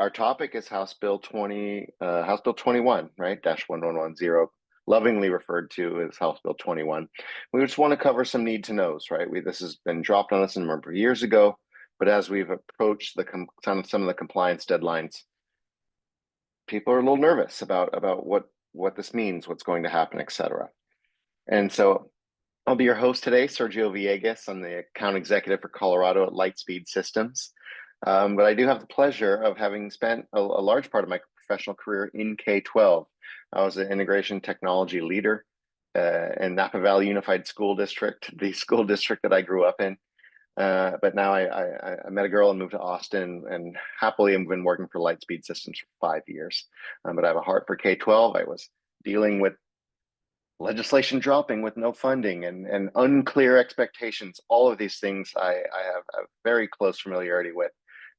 Our topic is House Bill 21, right? Dash 1110, lovingly referred to as House Bill 21. We just want to cover some need to knows, right? This has been dropped on us a number of years ago, but as we've approached some of the compliance deadlines, people are a little nervous about what this means, what's going to happen, etc. And so I'll be your host today, Sergio Villegas. I'm the account executive for Colorado at Lightspeed Systems. But I do have the pleasure of having spent a large part of my professional career in K-12. I was an integration technology leader in Napa Valley Unified School District, the school district that I grew up in. But now I met a girl and moved to Austin, and happily I've been working for Lightspeed Systems for 5 years. But I have a heart for K-12. I was dealing with legislation dropping with no funding and unclear expectations. All of these things I have a very close familiarity with,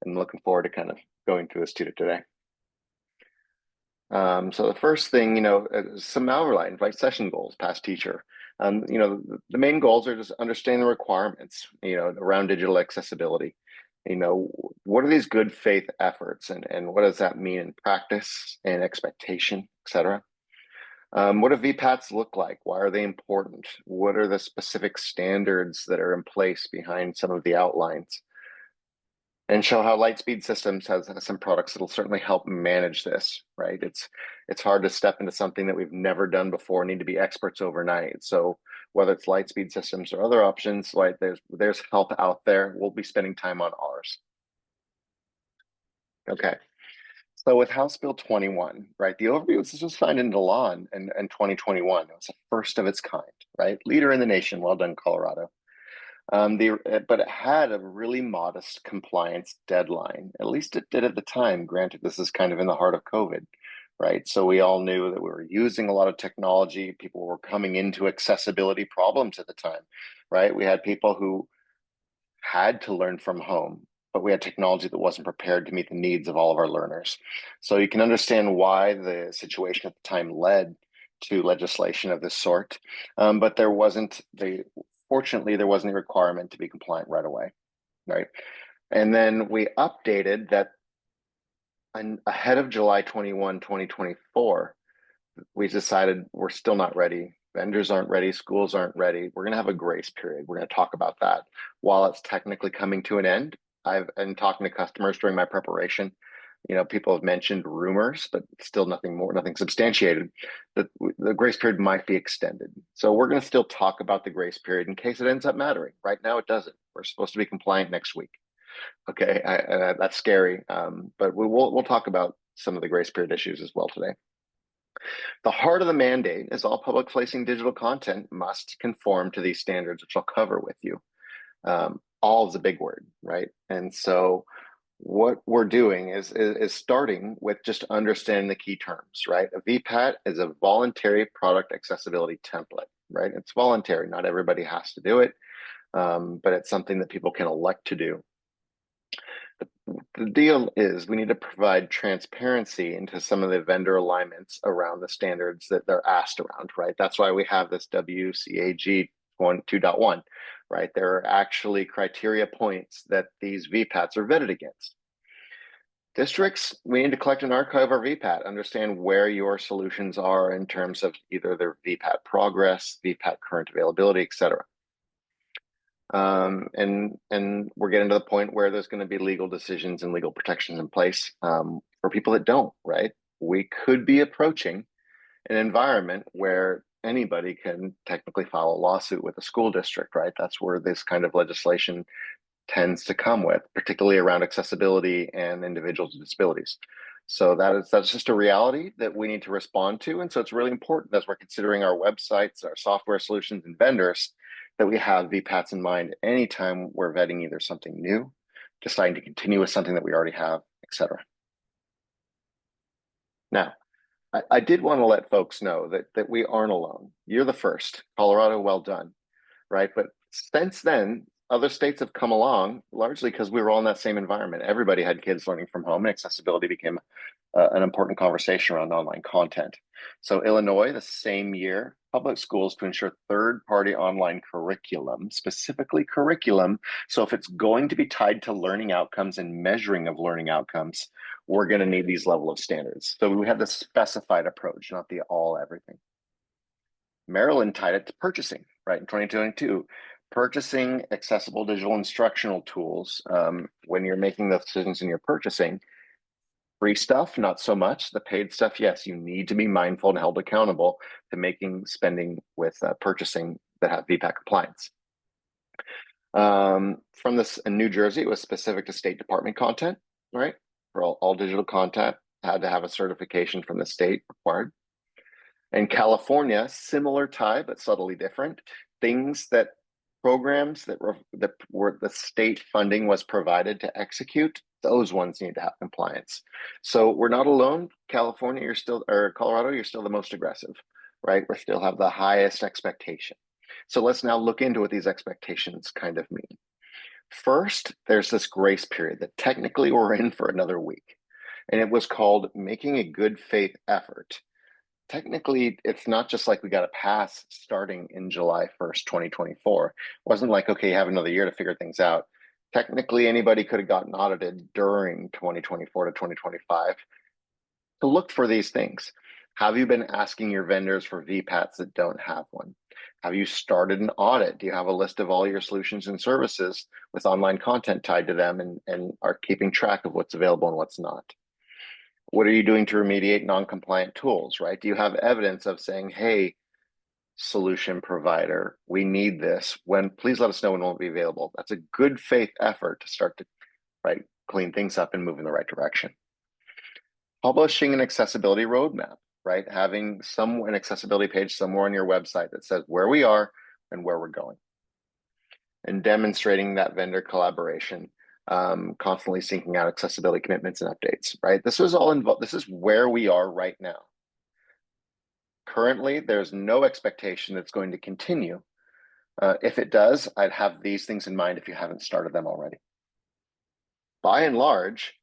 and looking forward to kind of going through this today. So the first thing, some outline, like session goals, past teacher. The main goals are just understanding the requirements, around digital accessibility. What are these good faith efforts, and what does that mean in practice and expectation, etc. What do VPATs look like? Why are they important? What are the specific standards that are in place behind some of the outlines? And show how Lightspeed Systems has some products that'll certainly help manage this, right? It's hard to step into something that we've never done before, need to be experts overnight. So whether it's Lightspeed Systems or other options, like there's help out there. We'll be spending time on ours. Okay. So with House Bill 21, right, the overview, this was signed into law in 2021. It was the first of its kind, right? Leader in the nation. Well done, Colorado. But it had a really modest compliance deadline. At least it did at the time. Granted, this is kind of in the heart of COVID, right? So we all knew that we were using a lot of technology. People were coming into accessibility problems at the time, right? We had people who had to learn from home, but we had technology that wasn't prepared to meet the needs of all of our learners. So you can understand why the situation at the time led to legislation of this sort. But fortunately, there wasn't a requirement to be compliant right away, right? And then we updated that ahead of July 21, 2024, we decided we're still not ready. Vendors aren't ready, schools aren't ready. We're gonna have a grace period. We're gonna talk about that. While it's technically coming to an end, I've been talking to customers during my preparation. People have mentioned rumors, but still nothing substantiated, that the grace period might be extended. So we're going to still talk about the grace period in case it ends up mattering. Right now, it doesn't. We're supposed to be compliant next week. Okay, that's scary, but we'll talk about some of the grace period issues as well today. The heart of the mandate is all public-facing digital content must conform to these standards, which I'll cover with you. All is a big word, right? And so what we're doing is starting with just understanding the key terms, right? A VPAT is a voluntary product accessibility template, right? It's voluntary. Not everybody has to do it, but it's something that people can elect to do. The deal is we need to provide transparency into some of the vendor alignments around the standards that they're asked around, right? That's why we have this WCAG 2.1, right? There are actually criteria points that these VPATs are vetted against. Districts, we need to collect and archive our VPAT, understand where your solutions are in terms of either their VPAT progress, VPAT current availability, etc. And we're getting to the point where there's going to be legal decisions and legal protections in place for people that don't, right? We could be approaching an environment where anybody can technically file a lawsuit with a school district, right? That's where this kind of legislation tends to come with, particularly around accessibility and individuals with disabilities. So that's just a reality that we need to respond to. And so it's really important as we're considering our websites, our software solutions, and vendors that we have VPATs in mind anytime we're vetting either something new, deciding to continue with something that we already have, etc. Now, I did want to let folks know that we aren't alone. You're the first. Colorado, well done, right? But since then, other states have come along, largely because we were all in that same environment. Everybody had kids learning from home, and accessibility became an important conversation around online content. So Illinois, the same year, public schools to ensure third-party online curriculum, specifically curriculum. So if it's going to be tied to learning outcomes and measuring of learning outcomes, we're going to need these level of standards. So we have the specified approach, not the all everything. Maryland tied it to purchasing, right? In 2022, purchasing accessible digital instructional tools. When you're making those decisions in your purchasing, free stuff, not so much. The paid stuff, yes, you need to be mindful and held accountable to making spending with purchasing that have VPAT compliance. From this in New Jersey, it was specific to State Department content, right? For all digital content had to have a certification from the state required. In California, similar tie, but subtly different. Things that programs that were the state funding was provided to execute, those ones need to have compliance. So we're not alone. California, or Colorado, you're still the most aggressive, right? We still have the highest expectation. So let's now look into what these expectations kind of mean. First, there's this grace period that technically we're in for another week. And it was called making a good faith effort. Technically, it's not just like we got a pass starting in July 1st, 2024. It wasn't like, okay, you have another year to figure things out. Technically, anybody could have gotten audited during 2024 to 2025 to look for these things. Have you been asking your vendors for VPATs that don't have one? Have you started an audit? Do you have a list of all your solutions and services with online content tied to them and are keeping track of what's available and what's not? What are you doing to remediate non-compliant tools, right? Do you have evidence of saying, hey, solution provider, we need this. Please let us know when it will be available. That's a good faith effort to start to clean things up and move in the right direction. Publishing an accessibility roadmap, right? Having an accessibility page somewhere on your website that says where we are and where we're going. And demonstrating that vendor collaboration, constantly syncing out accessibility commitments and updates, right? This is all involved. This is where we are right now. Currently, there's no expectation that's going to continue. If it does, I'd have these things in mind if you haven't started them already. By and large,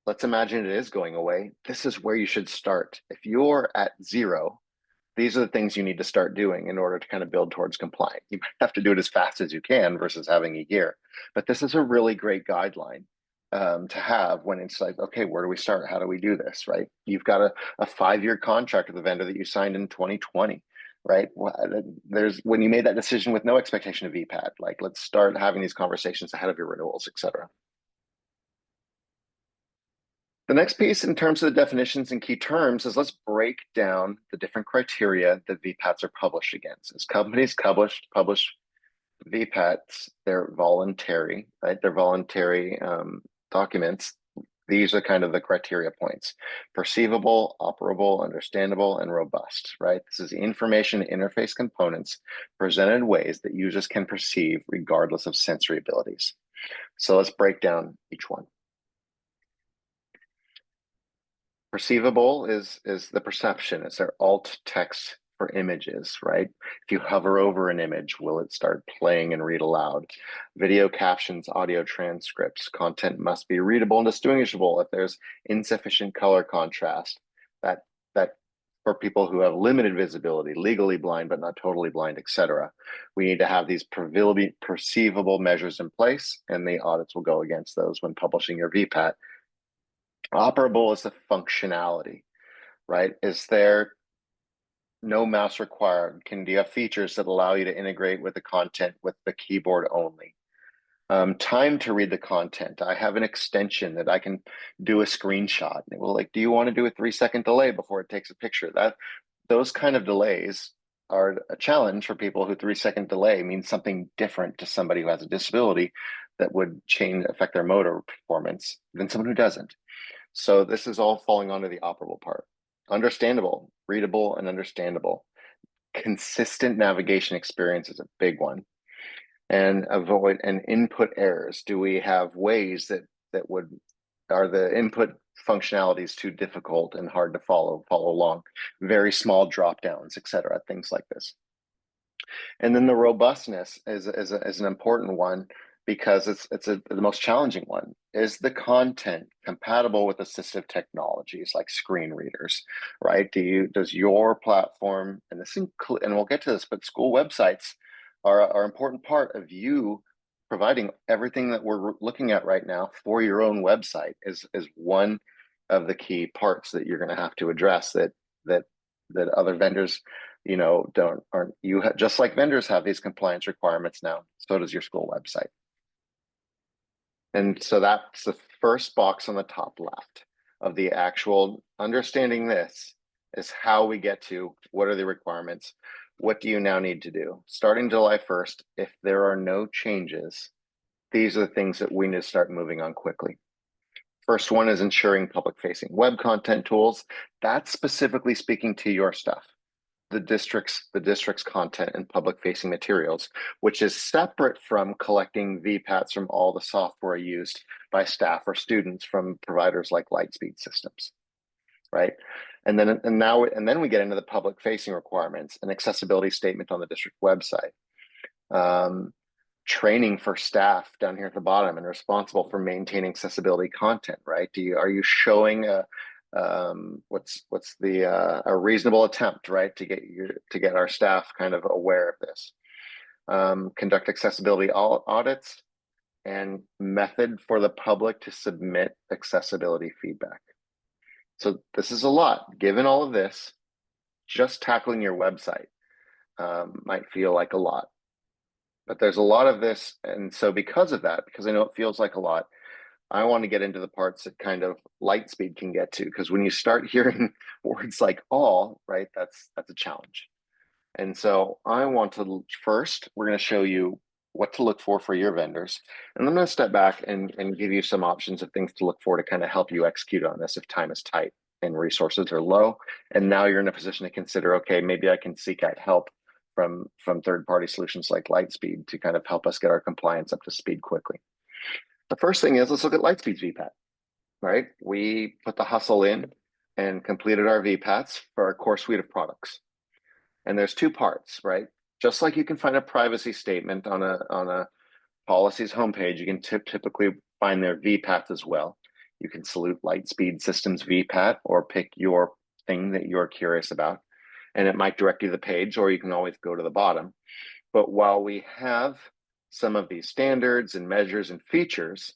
let's imagine it is going away. This is where you should start. If you're at 0, these are the things you need to start doing in order to kind of build towards compliance. You have to do it as fast as you can versus having a year. But this is a really great guideline to have when it's like, okay, where do we start? How do we do this, right? You've got a 5-year contract with a vendor that you signed in 2020, right? When you made that decision with no expectation of VPAT, like let's start having these conversations ahead of your renewals, et cetera. The next piece in terms of the definitions and key terms is let's break down the different criteria that VPATs are published against. As companies publish VPATs, they're voluntary, right? They're voluntary documents. These are kind of the criteria points: perceivable, operable, understandable, and robust, right? This is information interface components presented in ways that users can perceive regardless of sensory abilities. So let's break down each one. Perceivable is the perception. It's our alt text for images, right? If you hover over an image, will it start playing and read aloud? Video captions, audio transcripts, content must be readable and distinguishable if there's insufficient color contrast. That for people who have limited visibility, legally blind but not totally blind, etc. We need to have these perceivable measures in place, and the audits will go against those when publishing your VPAT. Operable is the functionality, right? Is there no mouse required? Do you have features that allow you to integrate with the content with the keyboard only? Time to read the content. I have an extension that I can do a screenshot. And it will do you want to do a 3-second delay before it takes a picture? Those kind of delays are a challenge for people who 3-second delay means something different to somebody who has a disability that would affect their motor performance than someone who doesn't. So this is all falling onto the operable part. Understandable, readable, and understandable. Consistent navigation experience is a big one. And avoid input errors. Do we have ways that are the input functionalities too difficult and hard to follow along? Very small drop downs, etc. Things like this. And then the robustness is an important one, because it's the most challenging one. Is the content compatible with assistive technologies like screen readers, right? Does your platform, and we'll get to this, but school websites are an important part of you providing everything that we're looking at right now for your own website is one of the key parts that you're going to have to address that other vendors, aren't. Just like vendors have these compliance requirements now, so does your school website. And so that's the first box on the top left of the actual understanding. This is how we get to what are the requirements. What do you now need to do? Starting July 1st, if there are no changes, these are the things that we need to start moving on quickly. First one is ensuring public-facing web content tools. That's specifically speaking to your stuff, the district's content and public-facing materials, which is separate from collecting VPATs from all the software used by staff or students from providers like Lightspeed Systems, right? And then we get into the public-facing requirements, an accessibility statement on the district website, training for staff down here at the bottom and responsible for maintaining accessibility content, right? Are you showing a reasonable attempt, right, to get our staff kind of aware of this? Conduct accessibility audits and method for the public to submit accessibility feedback. So this is a lot. Given all of this, just tackling your website might feel like a lot, but there's a lot of this. And so because of that, because I know it feels like a lot, I want to get into the parts that kind of Lightspeed can get to, because when you start hearing words like all, right, that's a challenge. And so I want to first, we're going to show you what to look for your vendors. And I'm going to step back and give you some options of things to look for to kind of help you execute on this if time is tight and resources are low. And now you're in a position to consider, okay, maybe I can seek out help from third-party solutions like Lightspeed to kind of help us get our compliance up to speed quickly. The first thing is, let's look at Lightspeed's VPAT, right? We put the hustle in and completed our VPATs for our core suite of products. And there's two parts, right? Just like you can find a privacy statement on a policies homepage, you can typically find their VPATs as well. You can select Lightspeed Systems VPAT or pick your thing that you're curious about, and it might direct you to the page, or you can always go to the bottom. But while we have some of these standards and measures and features,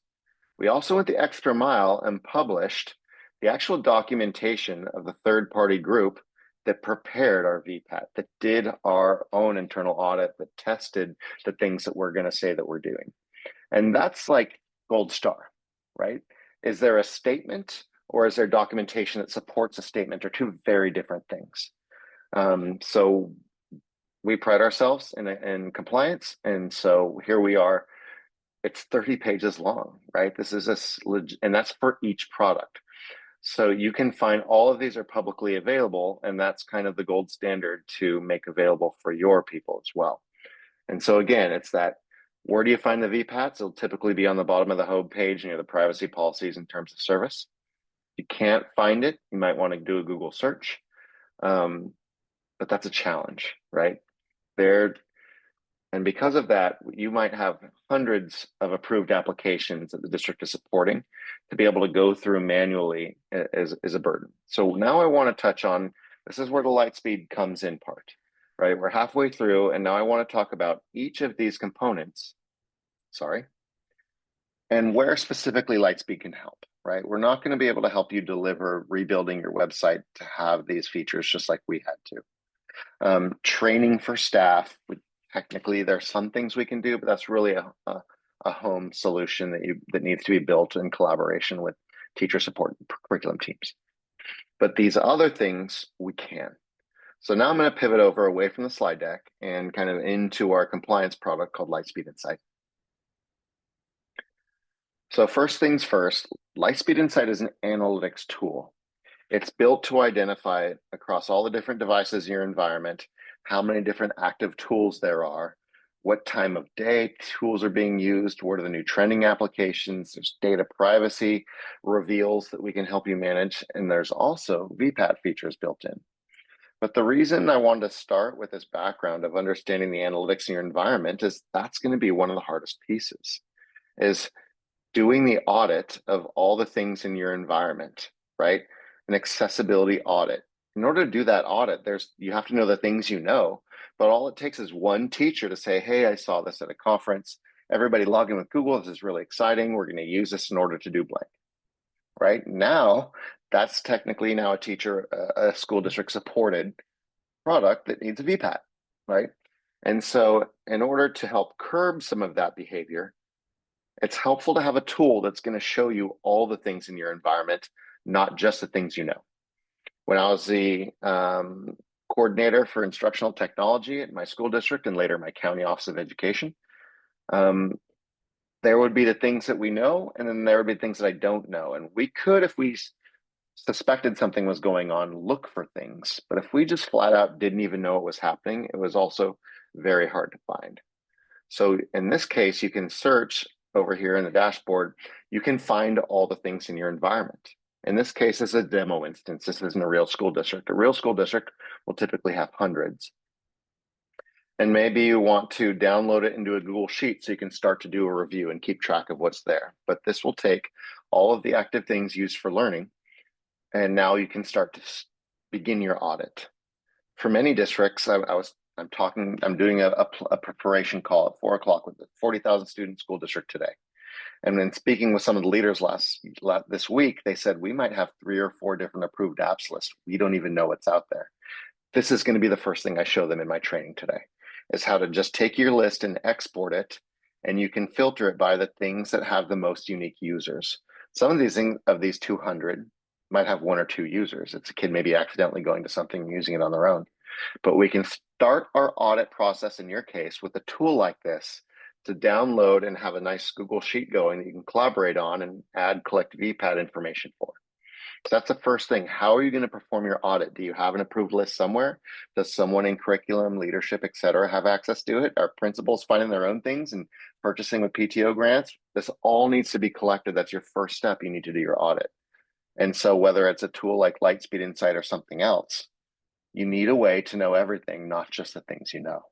we also went the extra mile and published the actual documentation of the third-party group that prepared our VPAT, that did our own internal audit, that tested the things that we're going to say that we're doing. And that's like gold star, right? Is there a statement or is there documentation that supports a statement, or two very different things? So we pride ourselves in compliance. And so here we are. It's 30 pages long, right? This is and that's for each product. So you can find all of these are publicly available, and that's kind of the gold standard to make available for your people as well. And so again, it's that, where do you find the VPATs? It'll typically be on the bottom of the home page near the privacy policies and terms of service. If you can't find it, you might want to do a Google search. But that's a challenge, right? And because of that, you might have hundreds of approved applications that the district is supporting. To be able to go through manually is a burden. So now I want to touch on, this is where the Lightspeed comes in part, right? We're halfway through, and now I want to talk about each of these components, and where specifically Lightspeed can help, right? We're not going to be able to help you deliver rebuilding your website to have these features just like we had to. Training for staff, technically there's some things we can do, but that's really a home solution that needs to be built in collaboration with teacher support and curriculum teams. But these other things we can. So now I'm going to pivot over away from the slide deck and kind of into our compliance product called Lightspeed Insight. So first things first, Lightspeed Insight is an analytics tool. It's built to identify across all the different devices in your environment how many different active tools there are, what time of day tools are being used, what are the new trending applications, there's data privacy reveals that we can help you manage, and there's also VPAT features built in. But the reason I wanted to start with this background of understanding the analytics in your environment is that's going to be one of the hardest pieces, is doing the audit of all the things in your environment, right? An accessibility audit. In order to do that audit, you have to know the things you know, but all it takes is one teacher to say, hey, I saw this at a conference. Everybody log in with Google. This is really exciting. We're going to use this in order to do blank. Right now, that's technically now a teacher, a school district supported product that needs a VPAT, right? And so in order to help curb some of that behavior, it's helpful to have a tool that's going to show you all the things in your environment, not just the things you know. When I was the coordinator for instructional technology at my school district and later my county office of education, there would be the things that we know, and then there would be things that I don't know. And we could, if we suspected something was going on, look for things. But if we just flat out didn't even know what was happening, it was also very hard to find. So in this case, you can search over here in the dashboard, you can find all the things in your environment. In this case, this is a demo instance. This isn't a real school district. A real school district will typically have hundreds. And maybe you want to download it into a Google Sheet so you can start to do a review and keep track of what's there. But this will take all of the active things used for learning, and now you can start to begin your audit. For many districts, I'm doing a preparation call at 4 o'clock with the 40,000 student school district today. And then speaking with some of the leaders this week, they said we might have 3 or 4 different approved apps lists. We don't even know what's out there. This is going to be the first thing I show them in my training today, is how to just take your list and export it, and you can filter it by the things that have the most unique users. Some of these 200 might have 1 or 2 users. It's a kid maybe accidentally going to something and using it on their own. But we can start our audit process in your case with a tool like this to download and have a nice Google Sheet going that you can collaborate on and collect VPAT information for. So that's the first thing. How are you going to perform your audit? Do you have an approved list somewhere? Does someone in curriculum, leadership, et cetera, have access to it? Are principals finding their own things and purchasing with PTO grants? This all needs to be collected. That's your first step. You need to do your audit. And so whether it's a tool like Lightspeed Insight or something else, you need a way to know everything, not just the things you know.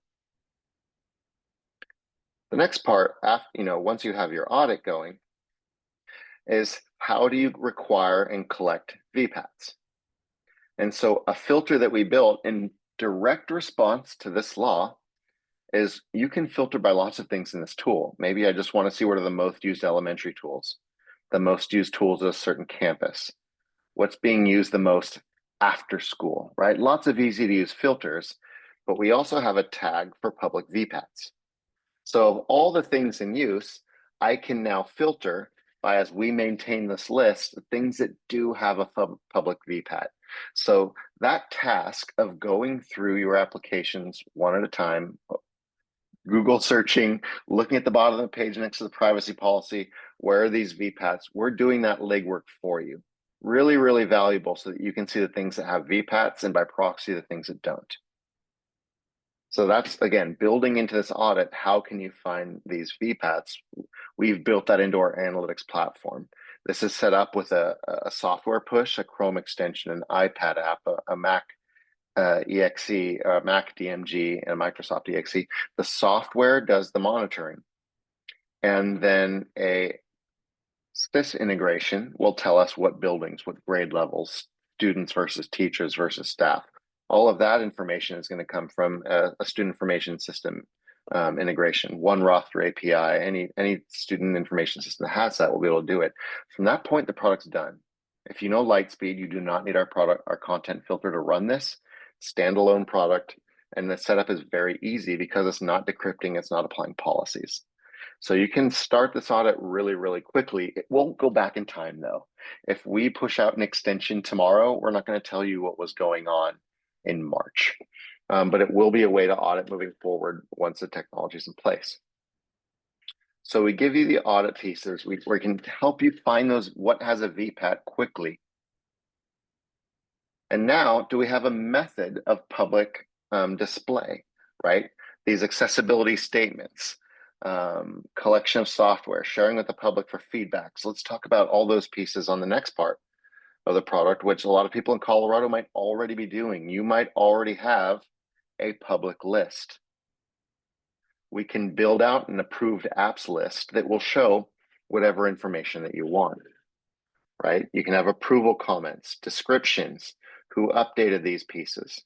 The next part, once you have your audit going, is how do you require and collect VPATs? And so a filter that we built in direct response to this law is you can filter by lots of things in this tool. Maybe I just want to see what are the most used elementary tools, the most used tools at a certain campus, what's being used the most after school, right? Lots of easy to use filters, but we also have a tag for public VPATs. So of all the things in use, I can now filter by, as we maintain this list, the things that do have a public VPAT. So that task of going through your applications one at a time, Google searching, looking at the bottom of the page next to the privacy policy, where are these VPATs? We're doing that legwork for you. Really, really valuable so that you can see the things that have VPATs and by proxy the things that don't. So that's, again, building into this audit, how can you find these VPATs? We've built that into our analytics platform. This is set up with a software push, a Chrome extension, an iPad app, a Mac EXE, a Mac DMG, and a Microsoft EXE. The software does the monitoring. And then this integration will tell us what buildings, what grade levels, students versus teachers versus staff. All of that information is going to come from a student information system integration, one roster API. Any student information system that has that will be able to do it. From that point, the product's done. If you know Lightspeed, you do not need our content filter to run this. Standalone product, and the setup is very easy because it's not decrypting, it's not applying policies. So you can start this audit really, really quickly. It won't go back in time though. If we push out an extension tomorrow, we're not going to tell you what was going on in March, but it will be a way to audit moving forward once the technology is in place. So we give you the audit pieces. We can help you find those, what has a VPAT quickly. And now, do we have a method of public display, right? These accessibility statements, collection of software, sharing with the public for feedback. So let's talk about all those pieces on the next part of the product, which a lot of people in Colorado might already be doing. You might already have a public list. We can build out an approved apps list that will show whatever information that you want, right? You can have approval comments, descriptions, who updated these pieces,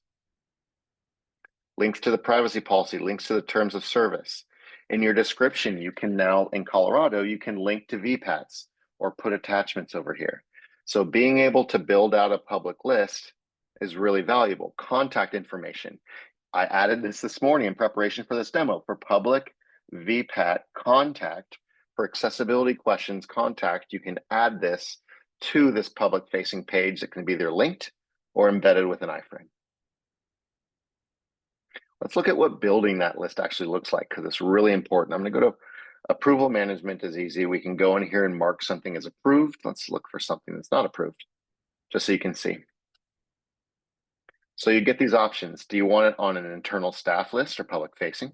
links to the privacy policy, links to the terms of service. In your description, you can now, in Colorado, you can link to VPATs or put attachments over here. So being able to build out a public list is really valuable. Contact information. I added this morning in preparation for this demo for public VPAT contact for accessibility questions contact. You can add this to this public facing page that can be either linked or embedded with an iframe. Let's look at what building that list actually looks like, because it's really important. I'm going to go to approval management is easy. We can go in here and mark something as approved. Let's look for something that's not approved, just so you can see. So you get these options. Do you want it on an internal staff list or public facing?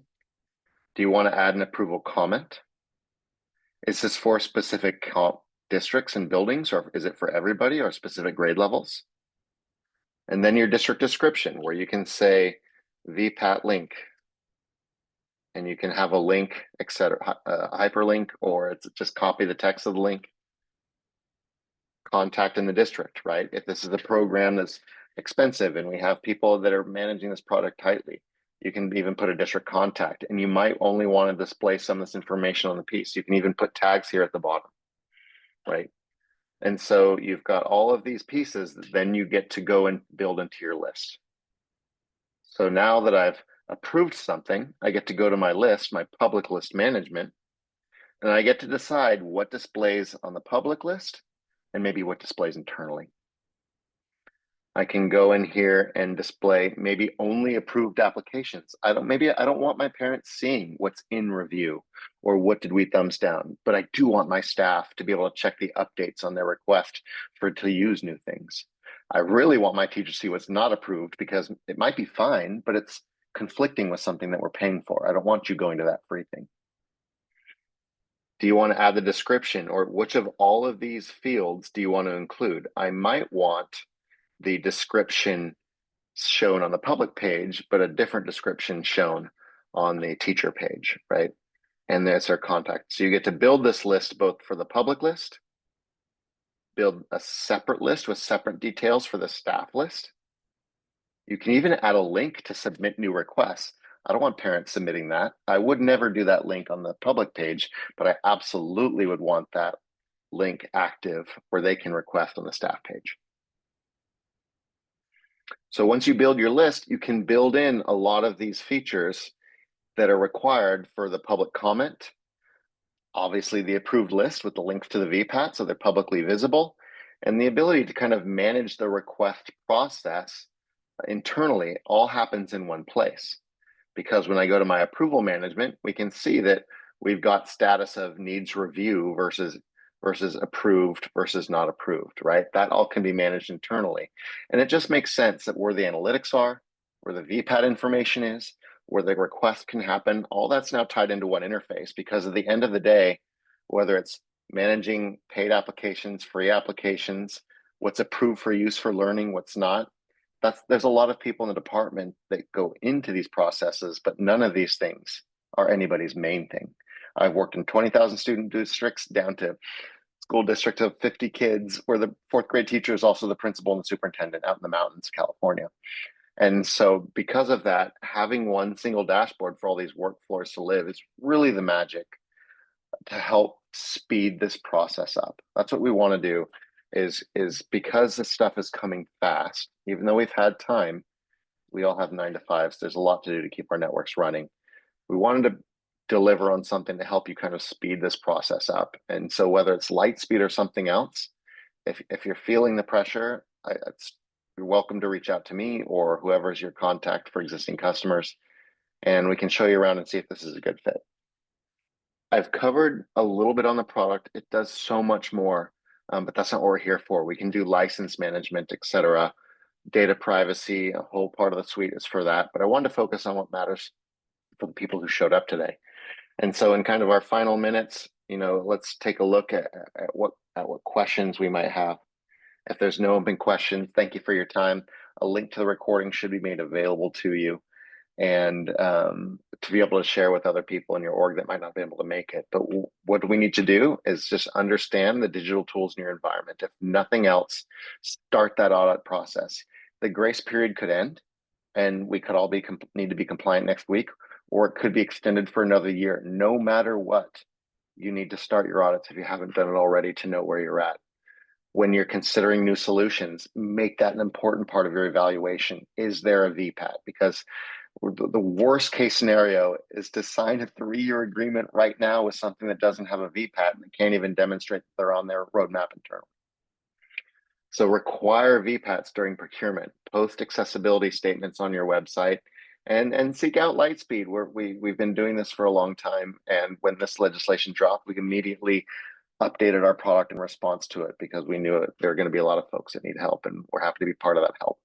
Do you want to add an approval comment? Is this for specific districts and buildings, or is it for everybody or specific grade levels? And then your district description, where you can say VPAT link, and you can have a link, etc., hyperlink, or it's just copy the text of the link. Contact in the district, right? If this is a program that's expensive and we have people that are managing this product tightly, you can even put a district contact, and you might only want to display some of this information on the piece. You can even put tags here at the bottom, right? And so you've got all of these pieces that then you get to go and build into your list. So now that I've approved something, I get to go to my list, my public list management, and I get to decide what displays on the public list and maybe what displays internally. I can go in here and display maybe only approved applications. Maybe I don't want my parents seeing what's in review or what did we thumbs down, but I do want my staff to be able to check the updates on their request to use new things. I really want my teachers to see what's not approved, because it might be fine, but it's conflicting with something that we're paying for. I don't want you going to that free thing. Do you want to add the description, or which of all of these fields do you want to include? I might want the description shown on the public page, but a different description shown on the teacher page, right? And there's our contact. So you get to build this list both for the public list, build a separate list with separate details for the staff list. You can even add a link to submit new requests. I don't want parents submitting that. I would never do that link on the public page, but I absolutely would want that link active where they can request on the staff page. So once you build your list, you can build in a lot of these features that are required for the public comment. Obviously, the approved list with the links to the VPAT, so they're publicly visible, and the ability to kind of manage the request process internally all happens in one place. Because when I go to my approval management, we can see that we've got status of needs review versus approved versus not approved, right? That all can be managed internally. And it just makes sense that where the analytics are, where the VPAT information is, where the request can happen, all that's now tied into one interface, because at the end of the day, whether it's managing paid applications, free applications, what's approved for use for learning, what's not, there's a lot of people in the department that go into these processes, but none of these things are anybody's main thing. I've worked in 20,000 student districts down to school district of 50 kids, where the fourth grade teacher is also the principal and the superintendent out in the mountains of California. And so because of that, having one single dashboard for all these workflows to live is really the magic to help speed this process up. That's what we want to do, is because this stuff is coming fast, even though we've had time, we all have 9-to-5s. There's a lot to do to keep our networks running. We wanted to deliver on something to help you kind of speed this process up. And so whether it's Lightspeed or something else, if you're feeling the pressure, you're welcome to reach out to me or whoever is your contact for existing customers, and we can show you around and see if this is a good fit. I've covered a little bit on the product. It does so much more, but that's not what we're here for. We can do license management, etc. Data privacy, a whole part of the suite is for that. But I wanted to focus on what matters for the people who showed up today. And so in kind of our final minutes, let's take a look at what questions we might have. If there's no open questions, thank you for your time. A link to the recording should be made available to you, and to be able to share with other people in your org that might not be able to make it. But what we need to do is just understand the digital tools in your environment. If nothing else, start that audit process. The grace period could end, and we could all need to be compliant next week, or it could be extended for another year. No matter what, you need to start your audits if you haven't done it already to know where you're at. when you're considering new solutions, make that an important part of your evaluation. Is there a VPAT? Because the worst case scenario is to sign a 3-year agreement right now with something that doesn't have a VPAT and can't even demonstrate that they're on their roadmap internally. So require VPATs during procurement, post accessibility statements on your website, and seek out Lightspeed. We've been doing this for a long time. And when this legislation dropped, we immediately updated our product in response to it because we knew there were going to be a lot of folks that need help, and we're happy to be part of that help.